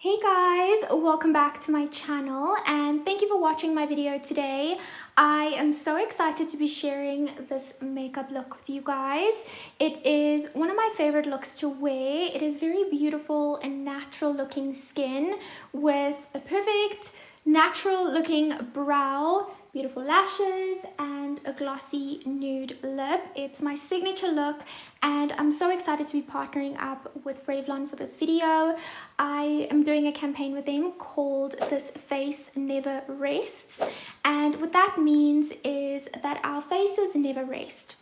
Hey guys, welcome back to my channel and thank you for watching my video today. I am so excited to be sharing this makeup look with you guys. It is one of my favorite looks to wear. It is very beautiful and natural looking skin with a perfect natural looking brow, beautiful lashes, and a glossy nude lip. It's my signature look and I'm so excited to be partnering up with Revlon for this video. I am doing a campaign with them called This Face Never Rests, and what that means is that our faces never rest.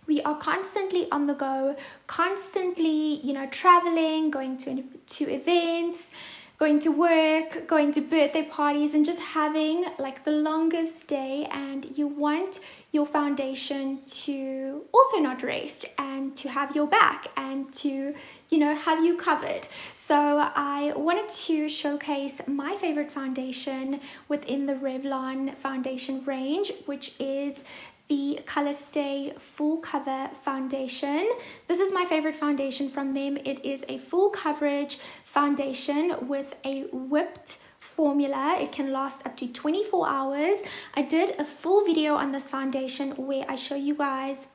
We are constantly on the go, constantly, traveling, going to events, going to work, going to birthday parties, and just having like the longest day, and you want your foundation to also not rest and to have your back and to have you covered. So I wanted to showcase my favorite foundation within the Revlon foundation range, which is the Color Stay Full Cover Foundation. This is my favorite foundation from them. It is a full coverage foundation with a whipped formula. It can last up to 24 hours. I did a full video on this foundation where I show you guys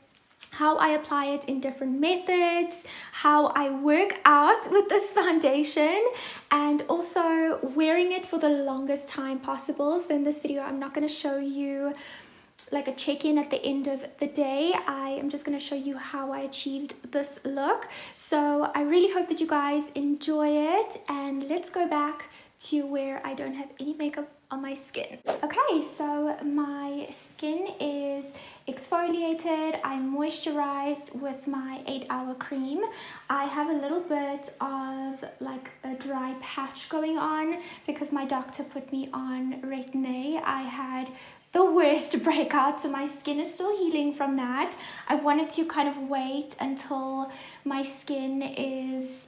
how I apply it in different methods, how I work out with this foundation, and also wearing it for the longest time possible. So in this video, I'm not going to show you like a check-in at the end of the day. I am just going to show you how I achieved this look. So I really hope that you guys enjoy it, and let's go back to where I don't have any makeup on my skin. Okay, so my skin is exfoliated. I'm moisturized with my 8-hour cream. I have a little bit of like a dry patch going on because my doctor put me on Retin-A. I had the worst breakout, so my skin is still healing from that. I wanted to kind of wait until my skin is,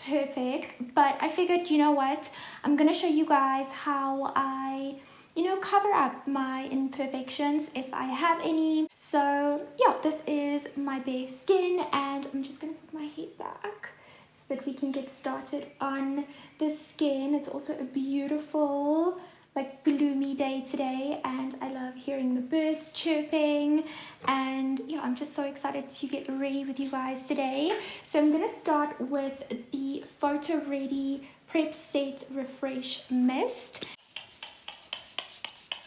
perfect, but I figured, you know what, I'm gonna show you guys how I cover up my imperfections if I have any. So yeah, this is my bare skin, and I'm just gonna put my head back so that we can get started on the skin. It's also a beautiful, like, gloomy day today, and I love hearing the birds chirping, and yeah, I'm just so excited to get ready with you guys today. So I'm gonna start with the Photo Ready Prep Set Refresh Mist.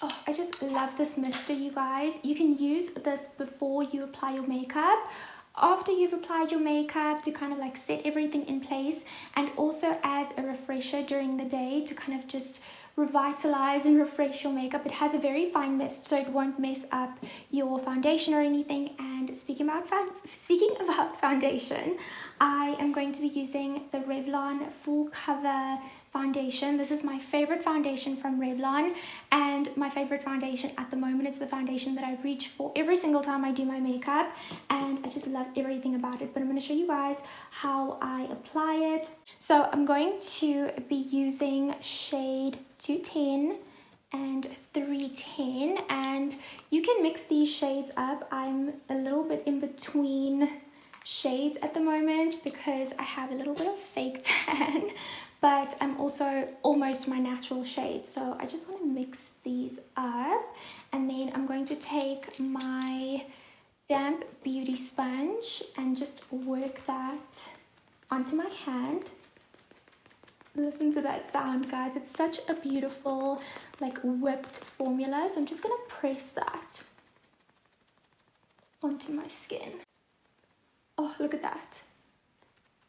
Oh, I just love this mister, you guys. You can use this before you apply your makeup, after you've applied your makeup to kind of like set everything in place, and also as a refresher during the day to kind of just revitalize and refresh your makeup. It has a very fine mist, so it won't mess up your foundation or anything. And speaking about foundation, I am going to be using the Revlon Full Cover Foundation. This is my favorite foundation from Revlon, and my favorite foundation at the moment. It's the foundation that I reach for every single time I do my makeup, and I just love everything about it. But I'm going to show you guys how I apply it. So I'm going to be using shade 210 and 310, and you can mix these shades up. I'm a little bit in between shades at the moment because I have a little bit of fake tan, but I'm also almost my natural shade, so I just want to mix these up. And then I'm going to take my damp beauty sponge and just work that onto my hand. Listen to that sound, guys. It's such a beautiful, like, whipped formula. So I'm just gonna press that onto my skin. Oh, look at that.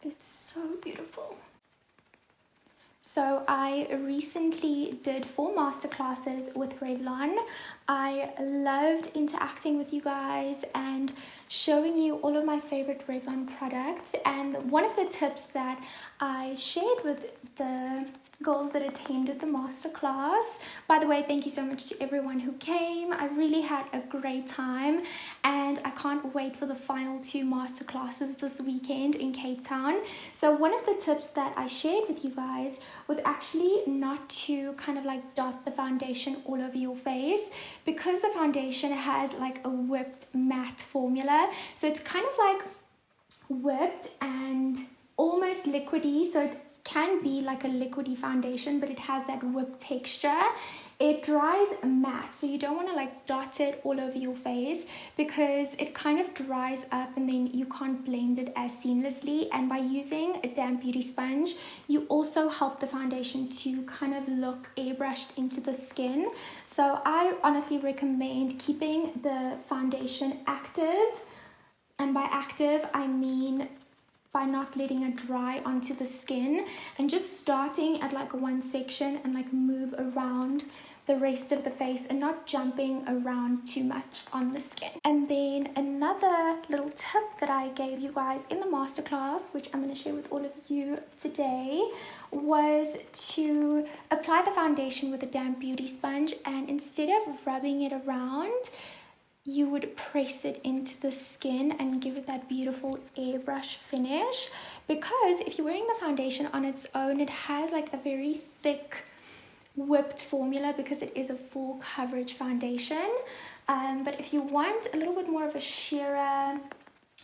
It's so beautiful. So I recently did 4 masterclasses with Revlon. I loved interacting with you guys and showing you all of my favorite Revlon products. And one of the tips that I shared with the girls that attended the masterclass, by the way, thank you so much to everyone who came. I really had a great time, and I can't wait for the final 2 masterclasses this weekend in Cape Town. So one of the tips that I shared with you guys was actually not to kind of like dot the foundation all over your face, because the foundation has like a whipped matte formula. So it's kind of like whipped and almost liquidy, so it can be like a liquidy foundation, but it has that whipped texture. It dries matte, so you don't want to like dot it all over your face because it kind of dries up and then you can't blend it as seamlessly. And by using a damp beauty sponge, you also help the foundation to kind of look airbrushed into the skin. So I honestly recommend keeping the foundation active, and by active I mean by not letting it dry onto the skin and just starting at like one section and like move around the rest of the face and not jumping around too much on the skin. And then another little tip that I gave you guys in the masterclass, which I'm going to share with all of you today, was to apply the foundation with a damp beauty sponge, and instead of rubbing it around, you would press it into the skin and give it that beautiful airbrush finish. Because if you're wearing the foundation on its own, it has like a very thick whipped formula because it is a full coverage foundation. But if you want a little bit more of a sheerer,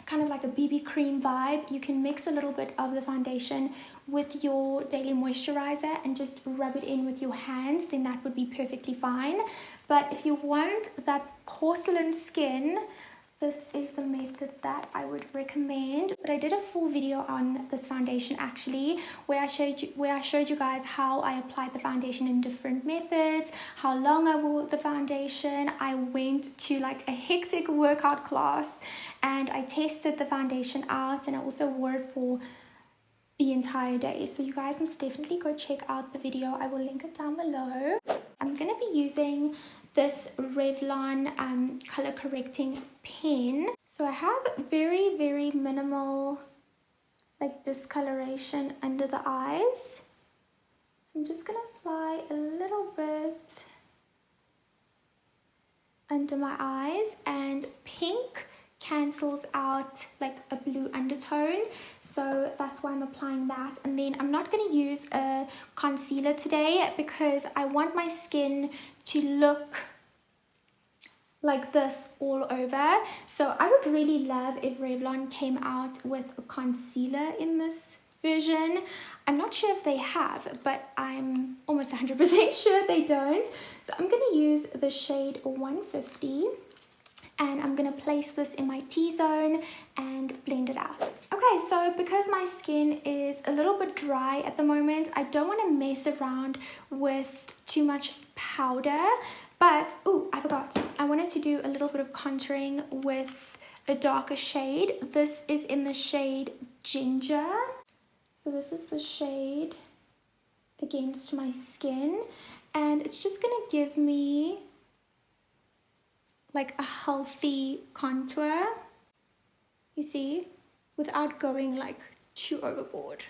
kind of like a BB cream vibe, you can mix a little bit of the foundation with your daily moisturizer and just rub it in with your hands, then that would be perfectly fine. But if you want that porcelain skin, this is the method that I would recommend. But I did a full video on this foundation actually, where I showed you guys how I applied the foundation in different methods, how long I wore the foundation. I went to like a hectic workout class and I tested the foundation out, and I also wore it for the entire day. So you guys must definitely go check out the video. I will link it down below. I'm going to be using this Revlon color correcting pen. So I have very, very minimal like discoloration under the eyes. So I'm just going to apply a little bit under my eyes, and pink cancels out like a blue undertone, so that's why I'm applying that. And then I'm not going to use a concealer today because I want my skin to look like this all over. So I would really love if Revlon came out with a concealer in this version. I'm not sure if they have, but I'm almost 100% sure they don't. So I'm going to use the shade 150. And I'm going to place this in my T-zone and blend it out. Okay, so because my skin is a little bit dry at the moment, I don't want to mess around with too much powder. But, oh, I forgot. I wanted to do a little bit of contouring with a darker shade. This is in the shade Ginger. So this is the shade against my skin. And it's just going to give me like a healthy contour, you see, without going like too overboard.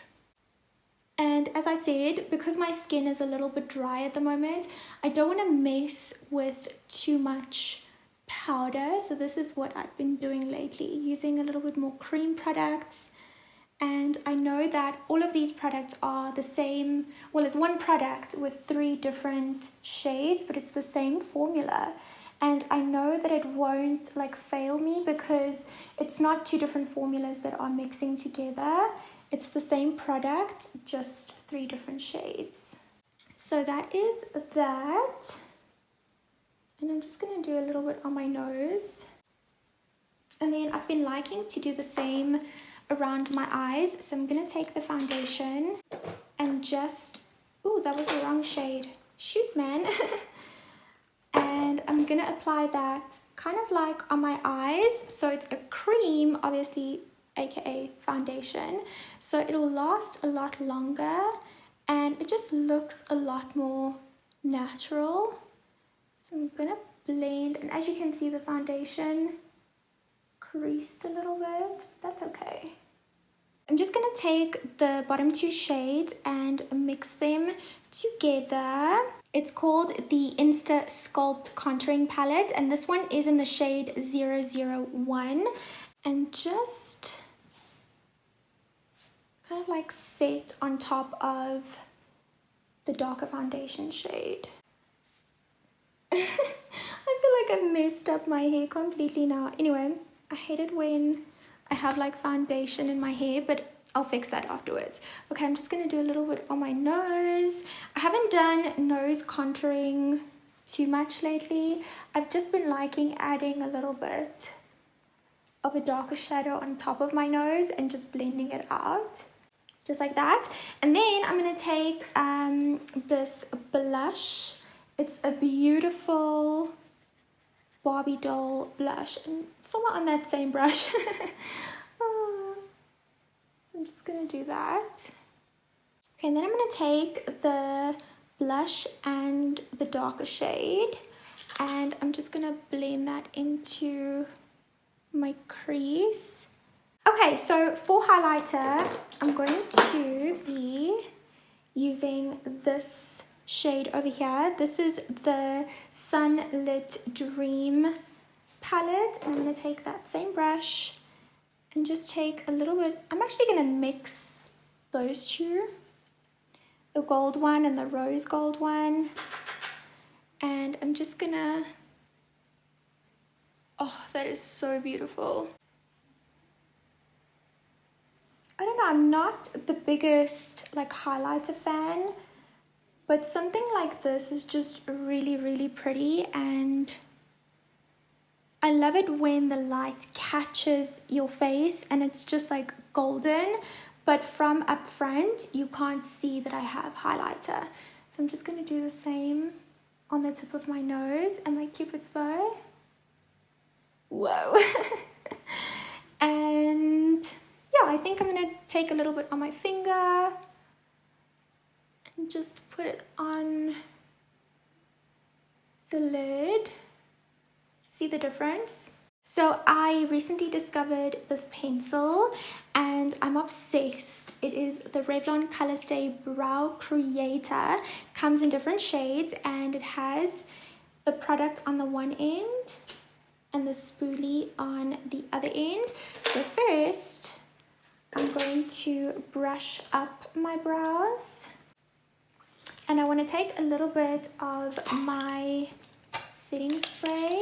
And as I said, because my skin is a little bit dry at the moment, I don't want to mess with too much powder. So this is what I've been doing lately, using a little bit more cream products. And I know that all of these products are the same. Well, it's one product with 3 different shades, but it's the same formula. And I know that it won't like fail me because it's not 2 different formulas that are mixing together. It's the same product, just 3 different shades. So that is that. And I'm just going to do a little bit on my nose. And then I've been liking to do the same around my eyes. So I'm going to take the foundation and just... Ooh, that was the wrong shade. Shoot, man. And I'm going to apply that kind of like on my eyes. So it's a cream, obviously, aka foundation. So it'll last a lot longer and it just looks a lot more natural. So I'm going to blend, and as you can see, the foundation creased a little bit. That's okay. I'm just going to take the bottom 2 shades and mix them together. It's called the Insta Sculpt Contouring Palette, and this one is in the shade 001. And just kind of like set on top of the darker foundation shade. I feel like I've messed up my hair completely now. Anyway, I hate it when I have like foundation in my hair, but I'll fix that afterwards. Okay, I'm just gonna do a little bit on my nose. I haven't done nose contouring too much lately. I've just been liking adding a little bit of a darker shadow on top of my nose and just blending it out, just like that. And then I'm gonna take this blush. It's a beautiful Barbie doll blush, and somewhat on that same brush. So I'm just gonna do that. Okay, and then I'm gonna take the blush and the darker shade, and I'm just gonna blend that into my crease. Okay, so for highlighter, I'm going to be using this shade over here. This is the Sunlit Dream palette, and I'm going to take that same brush and just take a little bit. I'm actually going to mix those two, the gold one and the rose gold one, and I'm just gonna, oh, that is so beautiful. I don't know, I'm not the biggest like highlighter fan, but something like this is just really, really pretty, and I love it when the light catches your face and it's just like golden, but from up front you can't see that I have highlighter. So I'm just going to do the same on the tip of my nose and my Cupid's bow. Whoa. And yeah, I think I'm going to take a little bit on my finger and just put it on the lid. See the difference? So I recently discovered this pencil and I'm obsessed. It is the Revlon Color Stay Brow Creator. Comes in different shades and it has the product on the one end and the spoolie on the other end. So first, I'm going to brush up my brows, and I want to take a little bit of my setting spray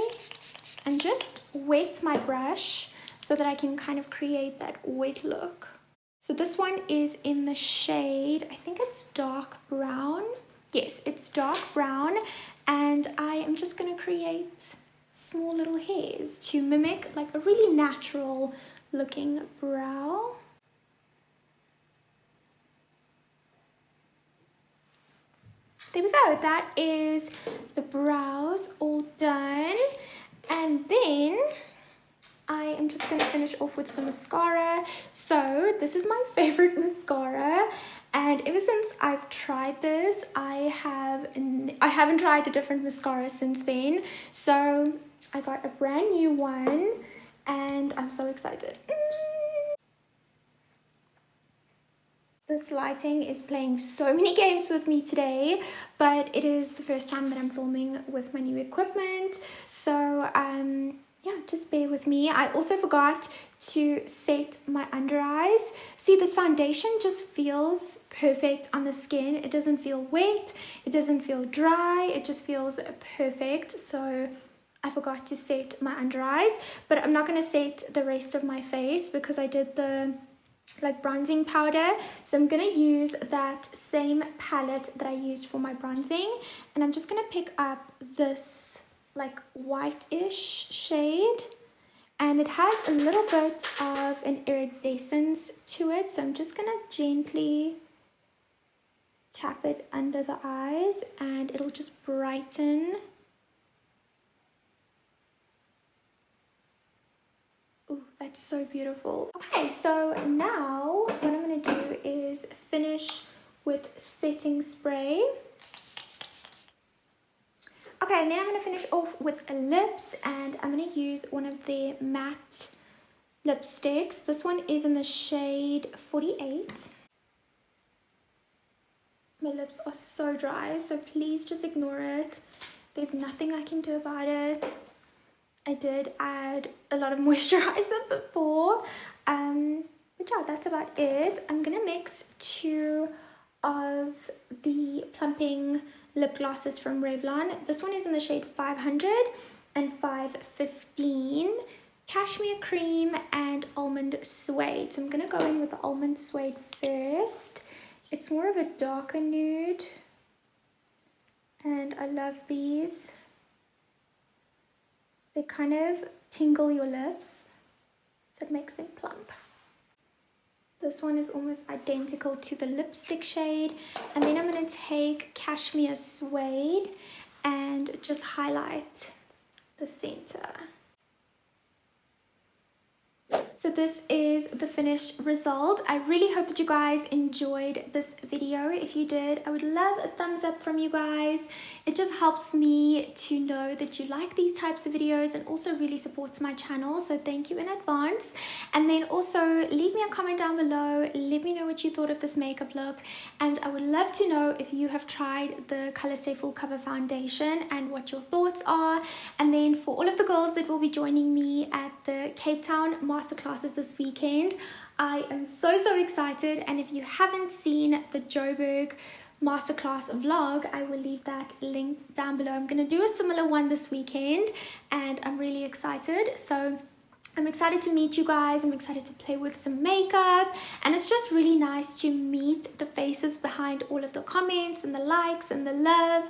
and just wet my brush so that I can kind of create that wet look. So this one is in the shade, I think it's dark brown. Yes, it's dark brown, and I am just going to create small little hairs to mimic like a really natural looking brow. There we go, that is the brows all done. And then I am just going to finish off with some mascara. So this is my favorite mascara, and ever since I've tried this, I haven't tried a different mascara since then. So I got a brand new one and I'm so excited. This lighting is playing so many games with me today, but it is the first time that I'm filming with my new equipment. So yeah, just bear with me. I also forgot to set my under eyes. See, this foundation just feels perfect on the skin. It doesn't feel wet, it doesn't feel dry, it just feels perfect. So I forgot to set my under eyes, but I'm not going to set the rest of my face because I did the like bronzing powder. So I'm going to use that same palette that I used for my bronzing, and I'm just going to pick up this like whitish shade, and it has a little bit of an iridescence to it. So I'm just going to gently tap it under the eyes and it'll just brighten. Ooh, that's so beautiful. Okay, so now what I'm going to do is finish with setting spray. Okay, and then I'm going to finish off with lips, and I'm going to use one of the matte lipsticks. This one is in the shade 48. My lips are so dry, so please just ignore it. There's nothing I can do about it. I did add a lot of moisturizer before, but yeah, that's about it. I'm gonna mix two of the plumping lip glosses from Revlon. This one is in the shade 500 and 515. cashmere cream and almond suede. So I'm going to go in with the almond suede first. It's more of a darker nude, and I love these. They kind of tingle your lips, so it makes them plump. This one is almost identical to the lipstick shade. And then I'm going to take cashmere suede and just highlight the center. So this is the finished result. I really hope that you guys enjoyed this video. If you did, I would love a thumbs up from you guys. It just helps me to know that you like these types of videos and also really supports my channel. So thank you in advance. And then also leave me a comment down below. Let me know what you thought of this makeup look. And I would love to know if you have tried the Colorstay Full Cover Foundation and what your thoughts are. And then for all of the girls that will be joining me at the Cape Town Masterclasses this weekend, I am so excited. And if you haven't seen the Joburg Masterclass vlog, I will leave that linked down below. I'm going to do a similar one this weekend and I'm really excited. So I'm excited to meet you guys. I'm excited to play with some makeup, and it's just really nice to meet the faces behind all of the comments and the likes and the love.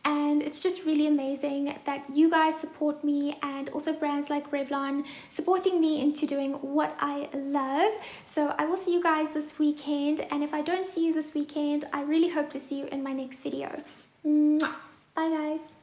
And it's just really amazing that you guys support me, and also brands like Revlon supporting me into doing what I love. So I will see you guys this weekend, and if I don't see you this weekend, I really hope to see you in my next video. Mwah. Bye guys.